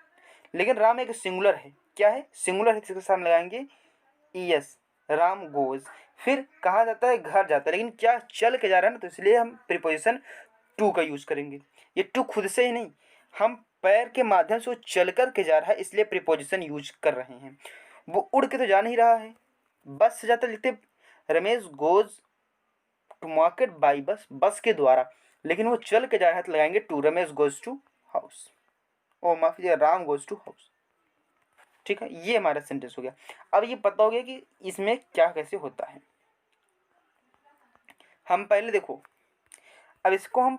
लेकिन राम एक सिंगुलर है, क्या है, सिंगुलर है, इसके सामने लगाएंगे ईएस, राम गोज। फिर कहाँ जाता है, घर जाता है, लेकिन क्या चल के जा रहा है ना, तो इसलिए हम प्रीपोजिशन टू का यूज करेंगे। ये टू खुद से ही नहीं, हम पैर के माध्यम से वो चल कर के जा रहा है, इसलिए प्रीपोजिशन यूज कर रहे हैं। वो उड़ के तो जा नहीं रहा है, बस से जाता, लिखते Ramesh goes to market by bus, bus के द्वारा, लेकिन वो चल के जा रहा है तो लगाएंगे to, Ramesh goes to house, ओ माफ कीजिए, राम गोज टू हाउस, ठीक है। ये हमारा सेंटेंस हो गया। अब ये पता हो गया कि इसमें क्या कैसे होता है। हम पहले देखो, अब इसको हम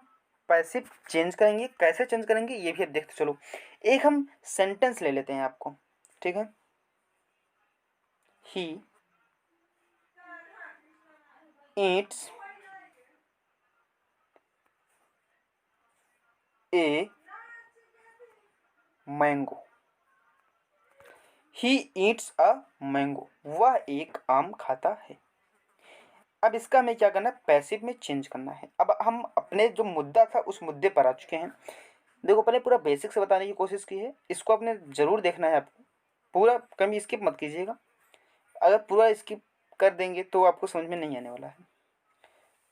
पैसिव चेंज करेंगे, कैसे चेंज करेंगे ये भी अब देखते चलो। एक हम सेंटेंस ले लेते हैं आपको, ठीक है। He eats a mango, he eats a mango, वह एक आम खाता है। अब इसका हमें क्या करना है, पैसिव में चेंज करना है। अब हम अपने जो मुद्दा था उस मुद्दे पर आ चुके हैं। देखो पहले पूरा बेसिक से बताने की कोशिश की है, इसको आपने ज़रूर देखना है आपको, पूरा कभी स्किप मत कीजिएगा। अगर पूरा स्किप कर देंगे तो आपको समझ में नहीं आने वाला है।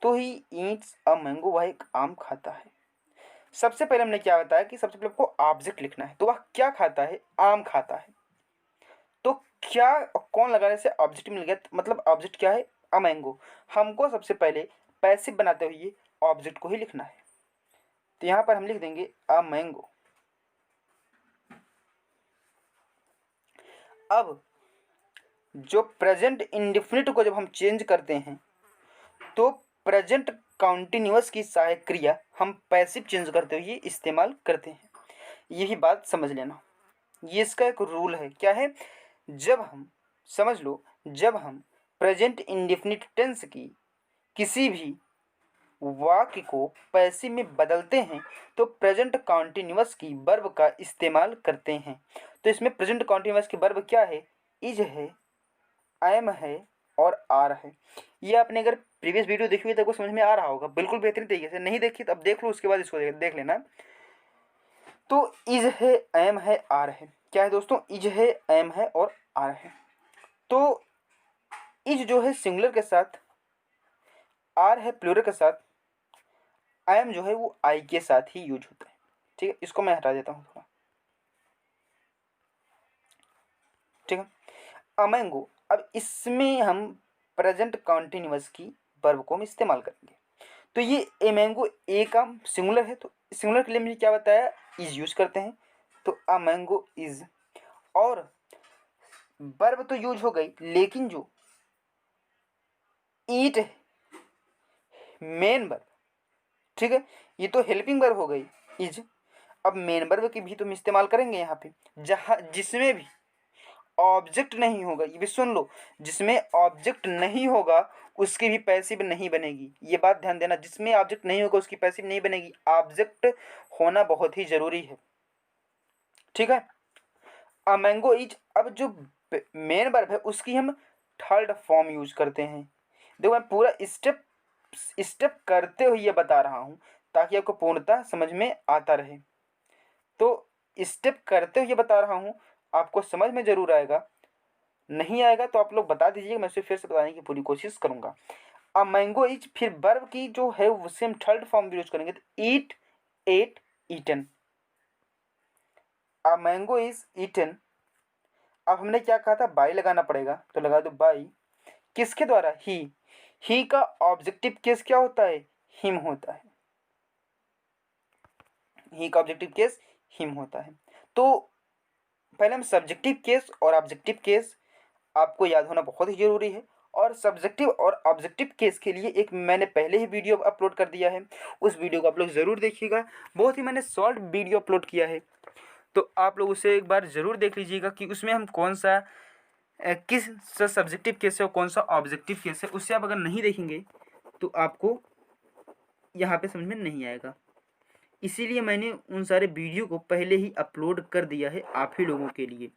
तो ही ईट्स अ मैंगो, वह एक आम खाता है। सबसे पहले हमने क्या बताया कि सबसे पहले आपको ऑब्जेक्ट लिखना है, तो वह क्या खाता है, आम खाता है। क्या कौन लगाने से ऑब्जेक्ट मिल गया, मतलब ऑब्जेक्ट क्या है, अ मैंगो। हमको सबसे पहले पैसिव बनाते हुए ऑब्जेक्ट को ही लिखना है, तो यहाँ पर हम लिख देंगे अ मैंगो। अब जो प्रेजेंट इंडेफिनिट को जब हम चेंज करते हैं तो प्रेजेंट कॉन्टिन्यूअस की सहायक क्रिया हम पैसिव चेंज करते हुए इस्तेमाल करते हैं। यही बात समझ लेना, ये इसका एक रूल है। क्या है, जब हम, समझ लो, जब हम प्रेजेंट इंडेफिनिट टेंस की किसी भी वाक्य को पैसिव में बदलते हैं तो प्रेजेंट कॉन्टिन्यूअस की वर्ब का इस्तेमाल करते हैं। तो इसमें प्रेजेंट कॉन्टिन्यूअस की वर्ब क्या है, इज है, एम है और आर है। ये आपने अगर प्रीवियस वीडियो देखी हुई तो आपको समझ में आ रहा होगा बिल्कुल बेहतरीन तरीके से। नहीं देखी तो अब देख लो, उसके बाद इसको देख लेना। तो इज है, एम है, आर है। क्या है दोस्तों, इज है, एम है और आर है। तो इज जो है सिंगुलर के साथ, आर है प्लूरल के साथ, एम जो है वो आई के साथ ही यूज होता है। ठीक है, इसको मैं हटा देता हूँ थोड़ा। ठीक है, अमैंगो। अब इसमें हम प्रेजेंट कॉन्टिन्यूअस की वर्ब को हम इस्तेमाल करेंगे। तो ये ए मैंगो, ए का सिंगुलर है, तो सिंगुलर के लिए मुझे क्या बताया, इज यूज करते हैं। तो अ मैंगो इज, और वर्ब तो यूज हो गई, लेकिन जो ईट है मेन वर्ब, ठीक है, ये तो हेल्पिंग वर्ब हो गई इज। अब मेन वर्ब की भी तुम इस्तेमाल करेंगे यहाँ पे, जहाँ जिसमें भी ऑब्जेक्ट नहीं होगा, ये भी सुन लो, जिसमें ऑब्जेक्ट नहीं होगा उसकी भी पैसिव नहीं बनेगी। ये बात ध्यान देना, जिसमें ऑब्जेक्ट नहीं होगा उसकी पैसिव नहीं बनेगी। ऑब्जेक्ट होना बहुत ही जरूरी है। ठीक है, अ मैंगो इज। अब जो मेन वर्ब है उसकी हम थर्ड फॉर्म यूज करते हैं। देखो मैं पूरा स्टेप स्टेप करते हुए ये बता रहा हूँ ताकि आपको पूर्णतः समझ में आता रहे। तो स्टेप करते हुए बता रहा हूँ, आपको समझ में जरूर आएगा। नहीं आएगा तो आप लोग बता दीजिए, मैं उसे फिर से बताने की पूरी कोशिश करूंगा। अब मैंगो इज, फिर वर्ब की जो है उससे हम थर्ड फॉर्म भी यूज करेंगे, तो ईट, एट, ईटन। अब मैंगो इज ईटन। अब हमने क्या कहा था, बाई लगाना पड़ेगा, तो लगा दो बाई। किसके द्वारा, ही का ऑब्जेक्टिव केस क्या होता है, हिम होता है। ही का ऑब्जेक्टिव केस हिम होता है। तो पहले हम सब्जेक्टिव केस और ऑब्जेक्टिव केस आपको याद होना बहुत ही जरूरी है। और सब्जेक्टिव और ऑब्जेक्टिव केस के लिए एक मैंने पहले ही वीडियो अपलोड कर दिया है, उस वीडियो को आप लोग ज़रूर देखिएगा। बहुत ही मैंने शॉर्ट वीडियो अपलोड किया है, तो आप लोग उसे एक बार ज़रूर देख लीजिएगा कि उसमें हम कौन सा किस सब्जेक्टिव केस है और कौन सा ऑब्जेक्टिव केस है। उससे आप अगर नहीं देखेंगे तो आपको यहाँ पे समझ में नहीं आएगा। इसीलिए मैंने उन सारे वीडियो को पहले ही अपलोड कर दिया है आप ही लोगों के लिए।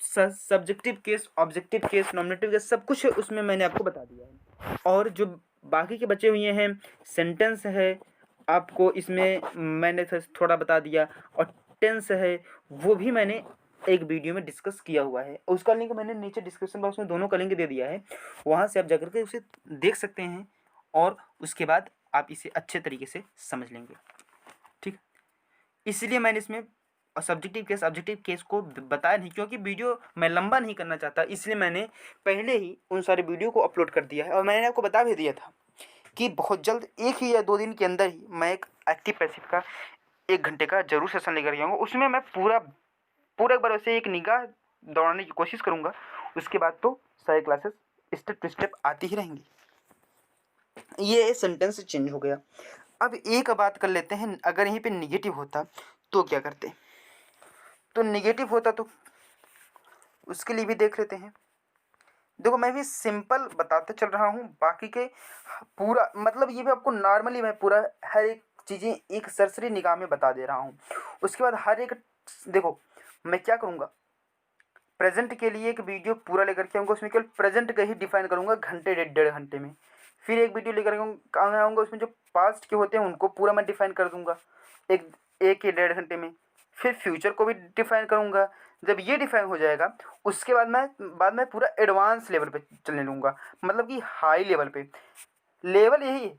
Subjective case, objective case, nominative case, सब कुछ उसमें मैंने आपको बता दिया है। और जो बाकी के बचे हुए हैं सेंटेंस है, आपको इसमें मैंने थोड़ा बता दिया, और टेंस है वो भी मैंने एक वीडियो में डिस्कस किया हुआ है। उसका लिंक मैंने नीचे डिस्क्रिप्शन बॉक्स में दोनों का लिंक दे दिया है, वहाँ से आप जाकर के उसे देख सकते हैं और उसके बाद आप इसे अच्छे तरीके से समझ लेंगे। ठीक, इसलिए मैंने इसमें सब्जेक्टिव केस, ऑब्जेक्टिव केस को बताया नहीं, क्योंकि वीडियो मैं लंबा नहीं करना चाहता, इसलिए मैंने पहले ही उन सारे वीडियो को अपलोड कर दिया है। और मैंने आपको बता भी दिया था कि बहुत जल्द 1 ही या 2 दिन के अंदर ही मैं एक एक्टिव पैसिव का 1 घंटे का जरूर सेशन लेकर के आऊँगा। उसमें मैं पूरा पूरा एक बार वैसे एक निगाह दौड़ाने की कोशिश करूँगा। उसके बाद तो सारी क्लासेस स्टेप टू स्टेप आती ही रहेंगी। ये सेंटेंस चेंज हो गया। अब एक बात कर लेते हैं, अगर यहीं पे निगेटिव होता तो क्या करते। तो निगेटिव होता तो उसके लिए भी देख लेते हैं। देखो मैं भी सिंपल बताते चल रहा हूँ, बाकी के पूरा मतलब ये भी आपको नॉर्मली मैं पूरा हर एक चीज़ें एक सरसरी निगाह में बता दे रहा हूँ। उसके बाद हर एक, देखो मैं क्या करूँगा, प्रेजेंट के लिए एक वीडियो पूरा लेकर के आऊँगा, उसमें केवल प्रेजेंट का ही डिफाइन करूँगा घंटे 1.5 घंटे में। फिर एक वीडियो लेकर आऊँगा, उसमें जो पास्ट के होते हैं उनको पूरा मैं डिफाइन कर दूँगा एक 1 या 1.5 घंटे में। फिर फ्यूचर को भी डिफाइन करूँगा। जब ये डिफाइन हो जाएगा उसके बाद मैं पूरा एडवांस लेवल पे चलने लूँगा, मतलब कि हाई लेवल पे। लेवल यही है,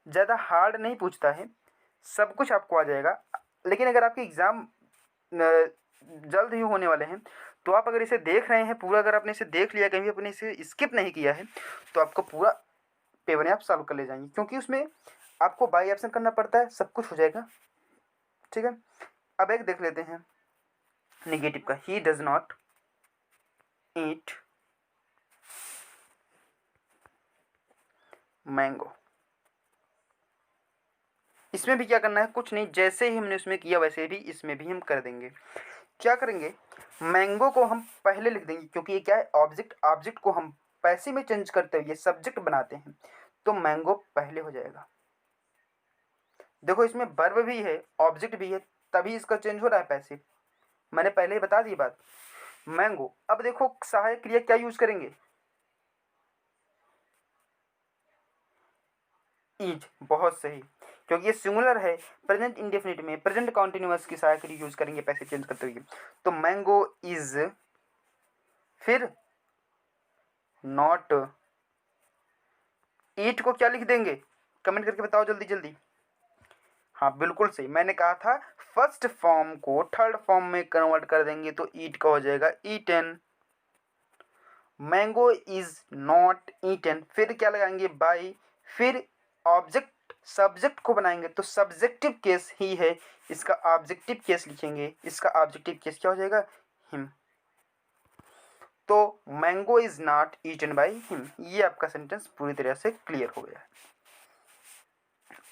ज़्यादा हार्ड नहीं पूछता है, सब कुछ आपको आ जाएगा। लेकिन अगर आपके एग्ज़ाम जल्द ही होने वाले हैं तो आप अगर इसे देख रहे हैं पूरा, अगर आपने इसे देख लिया, कहीं भी आपने इसे स्किप नहीं किया है, तो आपको पूरा पेपर आप सॉल्व कर ले जाएंगे, क्योंकि उसमें आपको बाई ऑप्शन करना पड़ता है, सब कुछ हो जाएगा। ठीक है, अब एक देख लेते हैं निगेटिव का, he does not eat mango. इसमें भी क्या करना है, कुछ नहीं, जैसे ही हमने उसमें किया वैसे भी इसमें भी हम कर देंगे। क्या करेंगे, मैंगो को हम पहले लिख देंगे, क्योंकि ये क्या है, ऑब्जेक्ट, ऑब्जेक्ट को हम पैसे में चेंज करते हुए सब्जेक्ट बनाते हैं, तो मैंगो पहले हो जाएगा। देखो इसमें वर्ब भी है, ऑब्जेक्ट भी है, तभी इसका चेंज हो रहा है पैसे। मैंने पहले ही बता दी बात। मैंगो, अब देखो सहायक क्रिया क्या यूज करेंगे, इज, बहुत सही, क्योंकि ये सिंगुलर है। प्रेजेंट इंडेफिनिट में प्रेजेंट कॉन्टिन्यूअस की सहायक क्रिया यूज करेंगे पैसे चेंज करते हुए, तो मैंगो इज, फिर नॉट, ईट को क्या लिख देंगे, कमेंट करके बताओ जल्दी जल्दी। हाँ बिल्कुल सही, मैंने कहा था फर्स्ट फॉर्म को थर्ड फॉर्म में कन्वर्ट कर देंगे तो ईट का हो जाएगा eaten. Mango is not eaten, फिर क्या लगाएंगे, बाई, फिर ऑब्जेक्ट सब्जेक्ट को बनाएंगे तो सब्जेक्टिव केस ही है, इसका ऑब्जेक्टिव केस लिखेंगे, इसका ऑब्जेक्टिव केस क्या हो जाएगा, हिम। तो mango is not eaten by him, ये आपका सेंटेंस पूरी तरह से क्लियर हो गया है।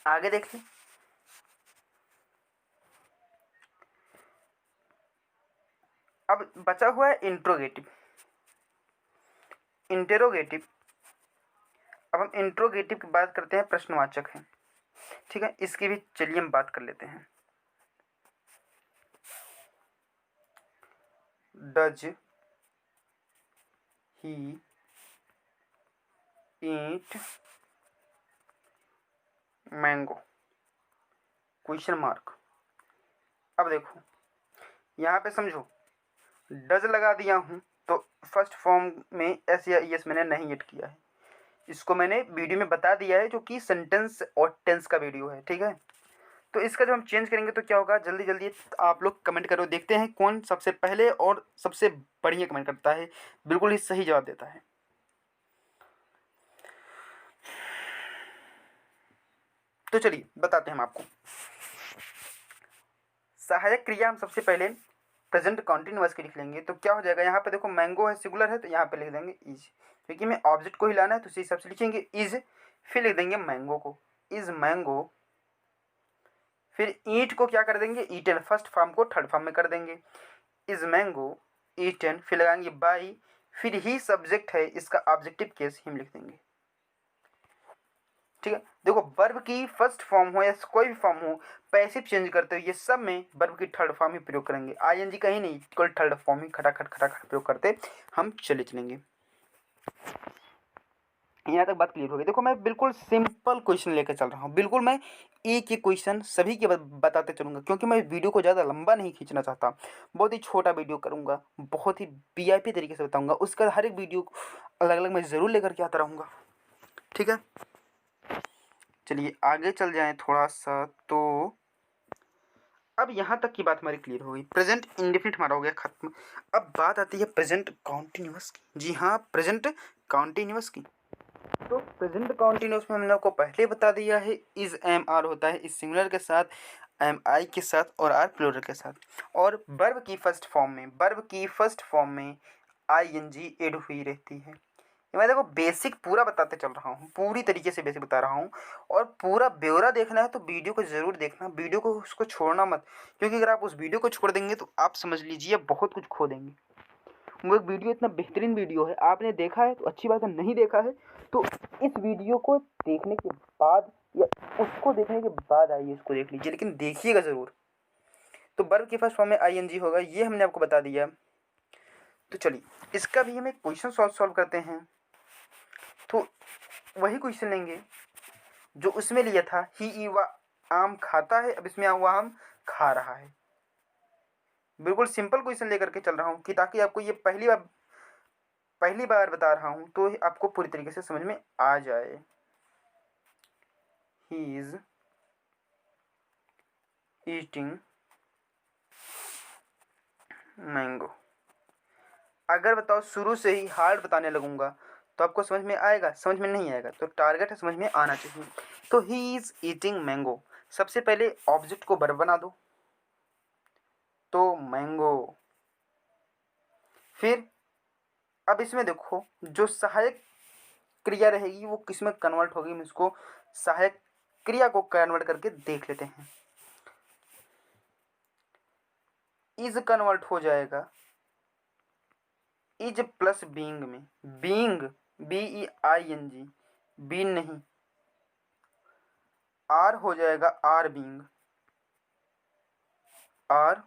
आगे देखिए, अब बचा हुआ है इंट्रोगेटिव, इंटेरोगेटिव। अब हम इंट्रोगेटिव की बात करते हैं, प्रश्नवाचक है। ठीक है, इसकी भी चलिए हम बात कर लेते हैं। Does he eat mango, question mark. अब देखो यहाँ पे समझो, डज लगा दिया हूँ तो फर्स्ट फॉर्म में एस या एस मैंने नहीं ऐड किया है, इसको मैंने वीडियो में बता दिया है, जो कि सेंटेंस और टेंस का वीडियो है। ठीक है, तो इसका जब हम चेंज करेंगे तो क्या होगा, जल्दी जल्दी आप लोग कमेंट करो, देखते हैं कौन सबसे पहले और सबसे बढ़िया कमेंट करता है, बिल्कुल ही सही जवाब देता है। तो चलिए बताते हैं हम आपको। सहायक क्रिया हम सबसे पहले प्रेजेंट कॉन्टिन्यूअस की लिख लेंगे, तो क्या हो जाएगा, यहाँ पे देखो मैंगो है, सिंगुलर है, तो यहाँ पे लिख देंगे इज, क्योंकि हमें ऑब्जेक्ट को ही लाना है, तो इसी हिसाब से लिखेंगे इज, फिर लिख देंगे मैंगो को, इज मैंगो, फिर ईट को क्या कर देंगे, ईटन, फर्स्ट फॉर्म को थर्ड फॉर्म में कर देंगे, इज मैंगो ईटन, फिर लगाएंगे बाई, फिर ही सब्जेक्ट है, इसका ऑब्जेक्टिव केस हिम लिख देंगे। ठीक है, देखो वर्ब की फर्स्ट फॉर्म हो या कोई भी फॉर्म हो, पैसिव चेंज करते हुए ये सब में वर्ब की थर्ड फॉर्म ही प्रयोग करेंगे, आईएनजी कहीं नहीं, केवल थर्ड फॉर्म ही खटाखट खटाखट प्रयोग करते हम चलेंगे। यहाँ तक बात क्लियर हो गई। देखो मैं बिल्कुल सिंपल क्वेश्चन लेकर चल रहा हूँ, बिल्कुल मैं एक एक क्वेश्चन सभी के बताते चलूँगा, क्योंकि मैं वीडियो को ज़्यादा लंबा नहीं खींचना चाहता, बहुत ही छोटा वीडियो करूँगा, बहुत ही वीआईपी तरीके से बताऊँगा, उसका हर एक वीडियो अलग अलग मैं ज़रूर लेकर के आता रहूँगा। ठीक है, चलिए आगे चल जाएं थोड़ा सा। तो अब यहाँ तक की बात हमारी क्लियर हो गई, प्रेजेंट इंडेफिनिट हमारा हो गया खत्म। अब बात आती है प्रेजेंट कॉन्टिन्यूअस की। जी हाँ, प्रेजेंट कॉन्टिन्यूअस की। तो प्रेजेंट कॉन्टिन्यूअस में हमने आपको पहले बता दिया है, इज एम आर होता है इस सिंगुलर के साथ, एम आई के साथ और आर प्लूरल के साथ, और वर्ब की फर्स्ट फॉर्म में, वर्ब की फर्स्ट फॉर्म में आई एन जी एड हुई रहती है। मैं देखो बेसिक पूरा बताते चल रहा हूँ, पूरी तरीके से बेसिक बता रहा हूँ, और पूरा ब्यौरा देखना है तो वीडियो को ज़रूर देखना, वीडियो को उसको छोड़ना मत, क्योंकि अगर आप उस वीडियो को छोड़ देंगे तो आप समझ लीजिए बहुत कुछ खो देंगे। वो एक वीडियो इतना बेहतरीन वीडियो है, आपने देखा है तो अच्छी बात है, नहीं देखा है तो इस वीडियो को देखने के बाद या उसको देखने के बाद आइए इसको देख लीजिए, लेकिन देखिएगा ज़रूर। तो वर्ब के फर्स्ट फॉर्म में आई एन जी होगा, ये हमने आपको बता दिया। तो चलिए इसका भी हम एक क्वेश्चन सॉल्व करते हैं। तो वही क्वेश्चन लेंगे जो उसमें लिया था, ही आम खाता है, अब इसमें हुआ आम खा रहा है। बिल्कुल सिंपल क्वेश्चन लेकर के चल रहा हूँ कि ताकि आपको ये पहली बार बता रहा हूँ तो आपको पूरी तरीके से समझ में आ जाए। ही इज ईटिंग मैंगो, अगर बताओ शुरू से ही हार्ड बताने लगूंगा तो आपको समझ में आएगा? समझ में नहीं आएगा। तो टारगेट है समझ में आना चाहिए। तो ही इज ईटिंग मैंगो, सबसे पहले ऑब्जेक्ट को वर्ब बना दो, तो मैंगो। फिर अब इसमें देखो जो सहायक क्रिया रहेगी वो किस में कन्वर्ट होगी, हम इसको सहायक क्रिया को कन्वर्ट करके देख लेते हैं। इज कन्वर्ट हो जाएगा इज प्लस बीइंग में, बीइंग BEING, बीन नहीं, आर हो जाएगा are being, are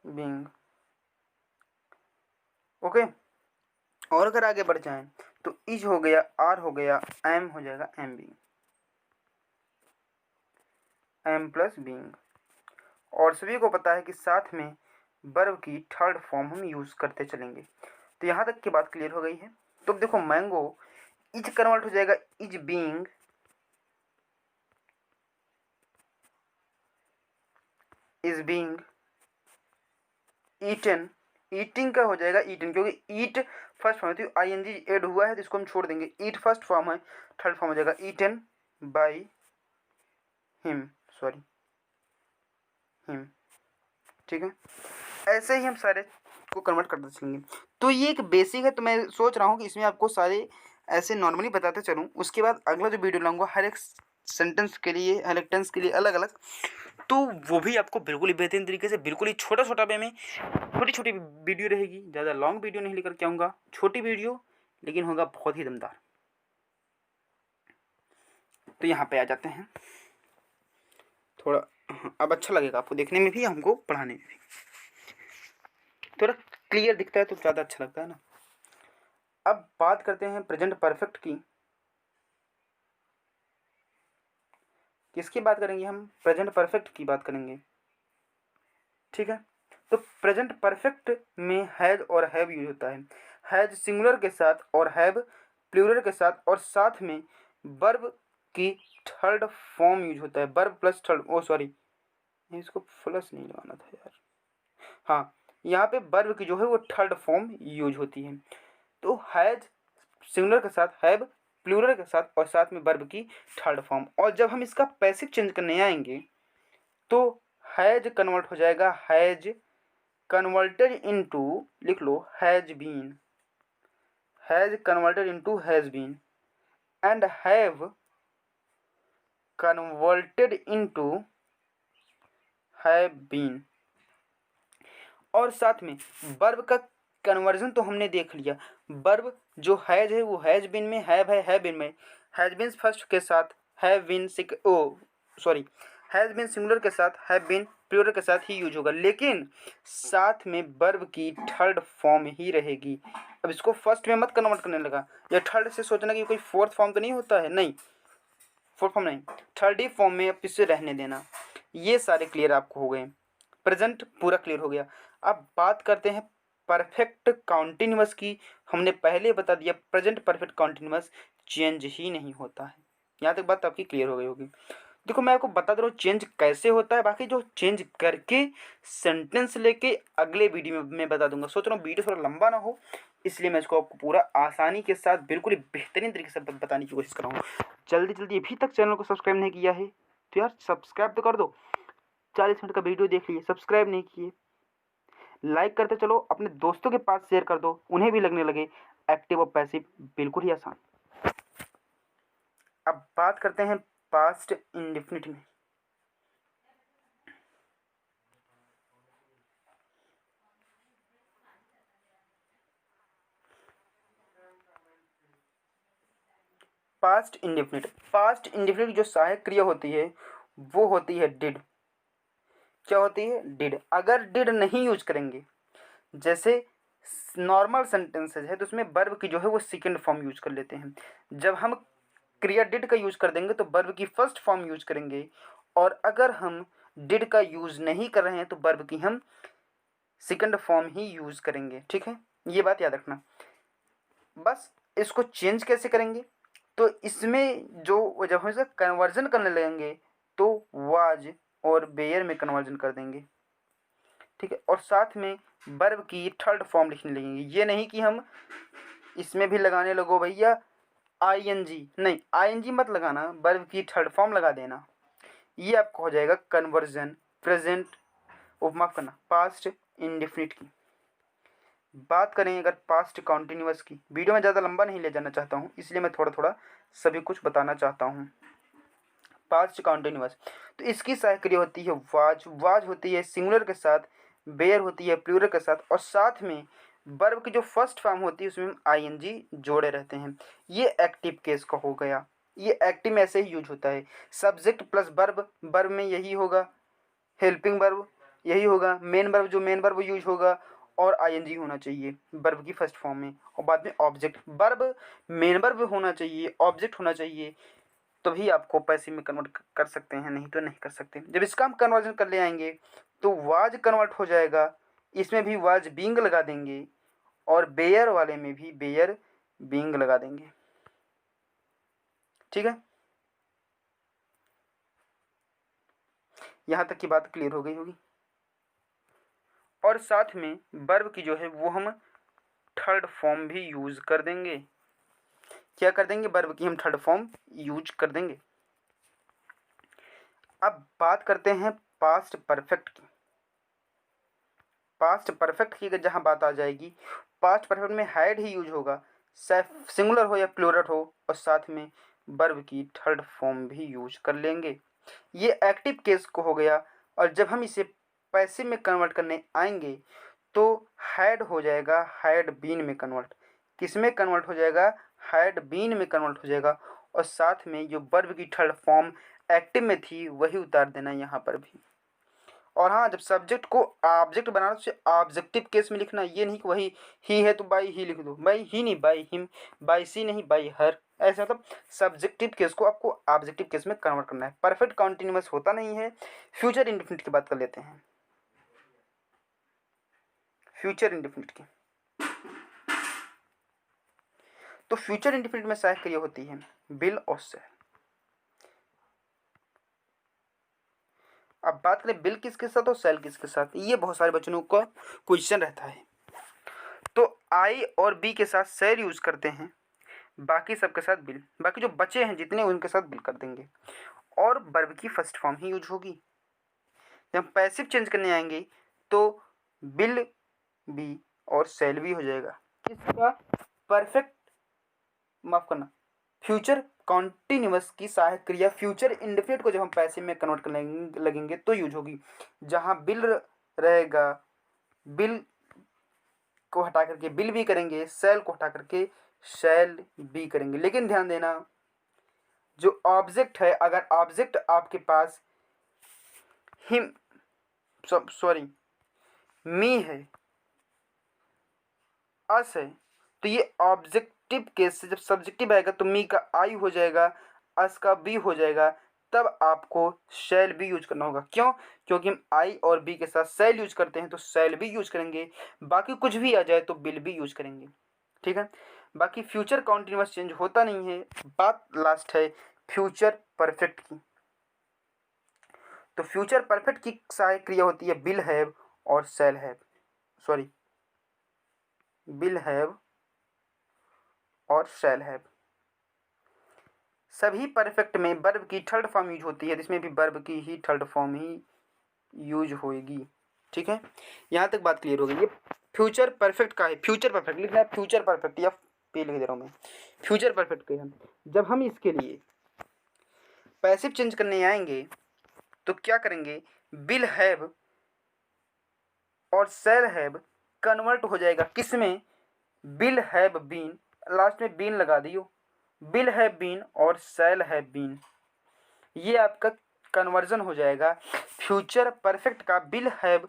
being. Okay. और अगर आगे बढ़ जाएं तो इज हो गया आर हो गया, एम हो जाएगा am being, am plus being. और सभी को पता है कि साथ में वर्ब की थर्ड फॉर्म हम यूज करते चलेंगे। तो यहाँ तक की बात क्लियर हो गई है। तो अब देखो मैंगो इज कन्वर्ट हो जाएगा is being, is being eaten, eating का हो जाएगा ईटन, क्योंकि ईट फर्स्ट फॉर्म है तो ING ऐड हुआ है तो इसको हम छोड़ देंगे। ईट फर्स्ट फॉर्म है, थर्ड फॉर्म हो जाएगा eaten by him, sorry him. ठीक है, ऐसे ही हम सारे को कन्वर्ट करते चलेंगे। तो ये एक बेसिक है, तो मैं सोच रहा हूँ कि इसमें आपको सारे ऐसे नॉर्मली बताते चलूँ। उसके बाद अगला जो वीडियो लाऊंगा हर एक सेंटेंस के लिए, हर एक टेंस के लिए अलग अलग, तो वो भी आपको बिल्कुल ही बेहतरीन तरीके से, बिल्कुल ही छोटा छोटा वे में, छोटी छोटी वीडियो रहेगी, ज़्यादा लॉन्ग वीडियो नहीं लेकर के आऊँगा, छोटी वीडियो लेकिन होगा बहुत ही दमदार। तो यहाँ पे आ जाते हैं थोड़ा, अब अच्छा लगेगा आपको देखने में भी, हमको पढ़ाने में भी थोड़ा क्लियर दिखता है तो ज़्यादा अच्छा लगता है ना। अब बात करते हैं प्रेजेंट परफेक्ट की। किसकी बात करेंगे हम? प्रेजेंट परफेक्ट की बात करेंगे। ठीक है, तो प्रेजेंट परफेक्ट में हैज और हैव यूज होता है। हैज सिंगुलर के साथ और हैव प्लूरल के साथ, और साथ में वर्ब की थर्ड फॉर्म यूज होता है। वर्ब प्लस थर्ड, ओ सॉरी इसको प्लस नहीं लगाना था यार। हाँ, यहाँ पे वर्ब की जो है वो थर्ड फॉर्म यूज होती है। तो हैज सिंगुलर के साथ, हैव प्लूरल के साथ, और साथ में वर्ब की थर्ड फॉर्म। और जब हम इसका पैसिव चेंज करने आएंगे तो हैज कन्वर्ट हो जाएगा हैज कन्वर्टेड इनटू, लिख लो has been, has converted into has been, and have converted into have been. और साथ में वर्ब का कन्वर्जन तो हमने देख लिया। वर्ब जो हैज है वो हैज बीन में, हैव है हैव बीन में। हैज बीन फर्स्ट के साथ, have been has been singular के साथ, हैव बीन प्लूरल के साथ ही यूज होगा, लेकिन साथ में वर्ब की थर्ड फॉर्म ही रहेगी। अब इसको फर्स्ट में मत कन्वर्ट करने लगा, या थर्ड से सोचना कि कोई फोर्थ फॉर्म तो नहीं होता है, नहीं, फोर्थ फॉर्म नहीं, थर्ड ही फॉर्म में अब इसे रहने देना। ये सारे क्लियर आपको हो गए, प्रेजेंट पूरा क्लियर हो गया। अब बात करते हैं परफेक्ट कॉन्टिन्यूअस की। हमने पहले बता दिया प्रेजेंट परफेक्ट कॉन्टिन्यूअस चेंज ही नहीं होता है। यहाँ तक बात आपकी क्लियर हो गई होगी। देखो मैं आपको बता दे रहा हूँ चेंज कैसे होता है, बाकी जो चेंज करके सेंटेंस लेके अगले वीडियो में मैं बता दूंगा। सोच रहा हूँ वीडियो थोड़ा लंबा ना हो, इसलिए मैं इसको आपको पूरा आसानी के साथ बिल्कुल ही बेहतरीन तरीके से बताने की कोशिश कर रहा हूँ। जल्दी जल्दी अभी तक चैनल को सब्सक्राइब नहीं किया है तो यार सब्सक्राइब तो कर दो। 40 मिनट का वीडियो देख लिए, सब्सक्राइब नहीं किए, लाइक करते चलो, अपने दोस्तों के पास शेयर कर दो, उन्हें भी लगने लगे एक्टिव और पैसिव बिल्कुल ही आसान। अब बात करते हैं पास्ट इंडेफिनिट में। पास्ट इंडेफिनिट, पास्ट इंडेफिनिट की जो सहायक क्रिया होती है वो होती है डिड। क्या होती है? डिड। अगर डिड नहीं यूज करेंगे, जैसे नॉर्मल सेंटेंसेज है तो उसमें वर्ब की जो है वो सेकंड फॉर्म यूज कर लेते हैं। जब हम क्रिया डिड का यूज कर देंगे तो वर्ब की फर्स्ट फॉर्म यूज करेंगे, और अगर हम डिड का यूज नहीं कर रहे हैं तो वर्ब की हम सेकंड फॉर्म ही यूज करेंगे। ठीक है, ये बात याद रखना। बस इसको चेंज कैसे करेंगे? तो इसमें जो जब हम इसका कन्वर्जन करने लगेंगे तो वाज और बेयर में कन्वर्जन कर देंगे। ठीक है। और साथ में वर्ब की थर्ड फॉर्म लिखने लगेंगे। ये नहीं कि हम इसमें भी लगाने लगो भैया आईएनजी, नहीं आईएनजी मत लगाना, वर्ब की थर्ड फॉर्म लगा देना। ये आपको हो जाएगा कन्वर्जन प्रेजेंट, माफ करना, पास्ट इंडेफिनिट की। बात करें अगर पास्ट कॉन्टिन्यूअस की, वीडियो में ज़्यादा लंबा नहीं ले जाना चाहता हूँ, इसलिए मैं थोड़ा थोड़ा सभी कुछ बताना चाहता हूँ। पास्ट कॉन्टिन्यूअस, तो इसकी सहायक्रिया होती है वाज, वाज होती है सिंगुलर के साथ, बेयर होती है प्लूरल के साथ, और साथ में वर्ब की जो फर्स्ट फॉर्म होती है उसमें हम आईएनजी जोड़े रहते हैं। ये एक्टिव केस का हो गया। ये एक्टिव में ऐसे ही यूज होता है, सब्जेक्ट प्लस वर्ब, वर्ब में यही होगा, हेल्पिंग वर्ब यही होगा, मेन वर्ब जो मेन वर्ब यूज होगा, और आईएनजी होना चाहिए वर्ब की फर्स्ट फॉर्म में, और बाद में ऑब्जेक्ट। वर्ब मेन वर्ब होना चाहिए, ऑब्जेक्ट होना चाहिए, तभी आपको पैसे में कन्वर्ट कर सकते हैं, नहीं तो नहीं कर सकते। जब इसका हम कन्वर्जन कर ले आएंगे तो वाज कन्वर्ट हो जाएगा, इसमें भी वाज बींग लगा देंगे, और बेयर वाले में भी बेयर बींग लगा देंगे। ठीक है, यहाँ तक की बात क्लियर हो गई होगी। और साथ में वर्ब की जो है वो हम थर्ड फॉर्म भी यूज कर देंगे। क्या कर देंगे, वर्ब की हम थर्ड फॉर्म यूज कर देंगे। अब बात करते हैं पास्ट परफेक्ट की। पास्ट परफेक्ट की जहाँ बात आ जाएगी, पास्ट परफेक्ट में हैड ही यूज होगा, सिंगुलर हो या प्लूरल हो, और साथ में वर्ब की थर्ड फॉर्म भी यूज कर लेंगे। ये एक्टिव केस को हो गया। और जब हम इसे पैसिव में कन्वर्ट करने आएंगे तो हैड हो जाएगा हैड बीन में कन्वर्ट। किस में कन्वर्ट हो जाएगा, हैड बीन में कन्वर्ट हो जाएगा, और साथ में जो वर्ब की थर्ड फॉर्म एक्टिव में थी वही उतार देना यहाँ पर भी। और हाँ, जब सब्जेक्ट को ऑब्जेक्ट बनाना तो उसे ऑब्जेक्टिव केस में लिखना, ये नहीं कि वही ही है तो बाई ही लिख दो, बाई ही नहीं बाई हिम, बाई सी नहीं बाई हर, ऐसा मतलब सब्जेक्टिव केस को आपको ऑब्जेक्टिव केस में कन्वर्ट करना है। परफेक्ट कॉन्टिन्यूअस होता नहीं है। फ्यूचर इंडेफिनिट की बात कर लेते हैं। फ्यूचर इंडेफिनिट की, तो फ्यूचर इंडेफिनिट में सहायक क्रिया होती है विल और सेल। अब बात करें बिल किसके साथ और सेल किसके साथ, ये बहुत सारे बच्चों का क्वेश्चन रहता है। तो आई और बी के साथ सेल यूज करते हैं, बाकी सबके साथ बिल, बाकी जो बचे हैं जितने उनके साथ बिल कर देंगे, और वर्ब की फर्स्ट फॉर्म ही यूज होगी। जब हम पैसिव चेंज करने आएंगे तो बिल भी और सेल भी हो जाएगा। किसका, परफेक्ट, माफ करना, फ्यूचर कॉन्टिन्यूअस की सहायक क्रिया फ्यूचर इंडेफिनिट को जब हम पैसिव में कन्वर्ट करने लगेंगे तो यूज होगी। जहाँ बिल रहेगा, बिल को हटा करके बिल भी करेंगे, सेल को हटा करके सेल भी करेंगे। लेकिन ध्यान देना, जो ऑब्जेक्ट है, अगर ऑब्जेक्ट आपके पास हिम सॉरी मी है, अस है, तो ये ऑब्जेक्टिव केस से जब सब्जेक्टिव आएगा तो मी का आई हो जाएगा, अस का बी हो जाएगा, तब आपको शैल भी यूज करना होगा। क्यों, क्योंकि हम आई और बी के साथ सेल यूज करते हैं तो सेल भी यूज करेंगे, बाकी कुछ भी आ जाए तो बिल भी यूज करेंगे। ठीक है, बाकी फ्यूचर कॉन्टिन्यूअस चेंज होता नहीं है। बात लास्ट है फ्यूचर परफेक्ट की। तो फ्यूचर परफेक्ट की सहायक क्रिया होती है बिल हैव और sell have, sorry will have और शैल हैव। सभी परफेक्ट में वर्ब की थर्ड फॉर्म यूज होती है, जिसमें भी वर्ब की ही थर्ड फॉर्म ही यूज होएगी। ठीक है, यहाँ तक बात क्लियर हो गई। ये फ्यूचर परफेक्ट का है, फ्यूचर परफेक्ट लिखना है, फ्यूचर परफेक्ट या पे लिख दे रहा हूँ मैं, फ्यूचर परफेक्ट के हम जब हम इसके लिए पैसिव चेंज करने आएंगे तो क्या करेंगे, विल हैव और शैल हैव कन्वर्ट हो जाएगा किसमें, विल हैव बीन, लास्ट में बीन लगा दियो, विल हैव बीन और शैल हैव बीन, ये आपका कन्वर्जन हो जाएगा। फ्यूचर परफेक्ट का विल हैव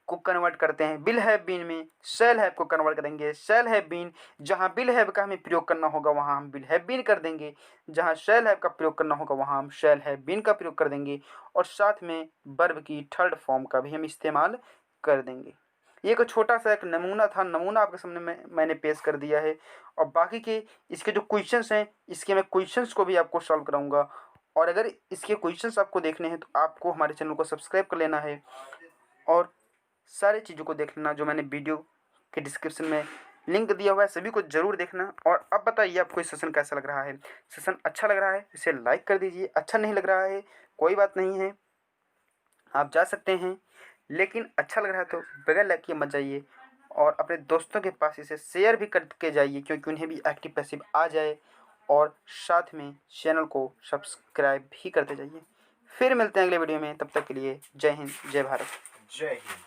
को कन्वर्ट करते हैं विल हैव बीन में, शैल हैव को कन्वर्ट करेंगे शैल हैव बीन, जहाँ विल हैव का हमें प्रयोग करना होगा वहाँ हम विल हैव बीन कर देंगे, जहाँ शैल हैव का प्रयोग करना होगा वहाँ हम शैल हैव बीन का प्रयोग कर देंगे, और साथ में वर्ब की थर्ड फॉर्म का भी हम इस्तेमाल कर देंगे। ये एक छोटा सा एक नमूना था, नमूना आपके सामने मैंने पेश कर दिया है। और बाकी के इसके जो क्वेश्चंस हैं, इसके मैं क्वेश्चंस को भी आपको सॉल्व कराऊंगा। और अगर इसके क्वेश्चंस आपको देखने हैं तो आपको हमारे चैनल को सब्सक्राइब कर लेना है और सारी चीज़ों को देख लेना, जो मैंने वीडियो के डिस्क्रिप्शन में लिंक दिया हुआ है सभी को ज़रूर देखना। और अब बताइए आपको ये सेशन कैसा लग रहा है। सेशन अच्छा लग रहा है इसे लाइक कर दीजिए, अच्छा नहीं लग रहा है कोई बात नहीं है, आप जा सकते हैं, लेकिन अच्छा लग रहा है तो बगैर लाइक किए मत जाइए और अपने दोस्तों के पास इसे शेयर भी करके जाइए, क्योंकि उन्हें भी एक्टिव पैसिव आ जाए। और साथ में चैनल को सब्सक्राइब भी करते जाइए। फिर मिलते हैं अगले वीडियो में, तब तक के लिए जय हिंद, जय भारत। जय हिंद।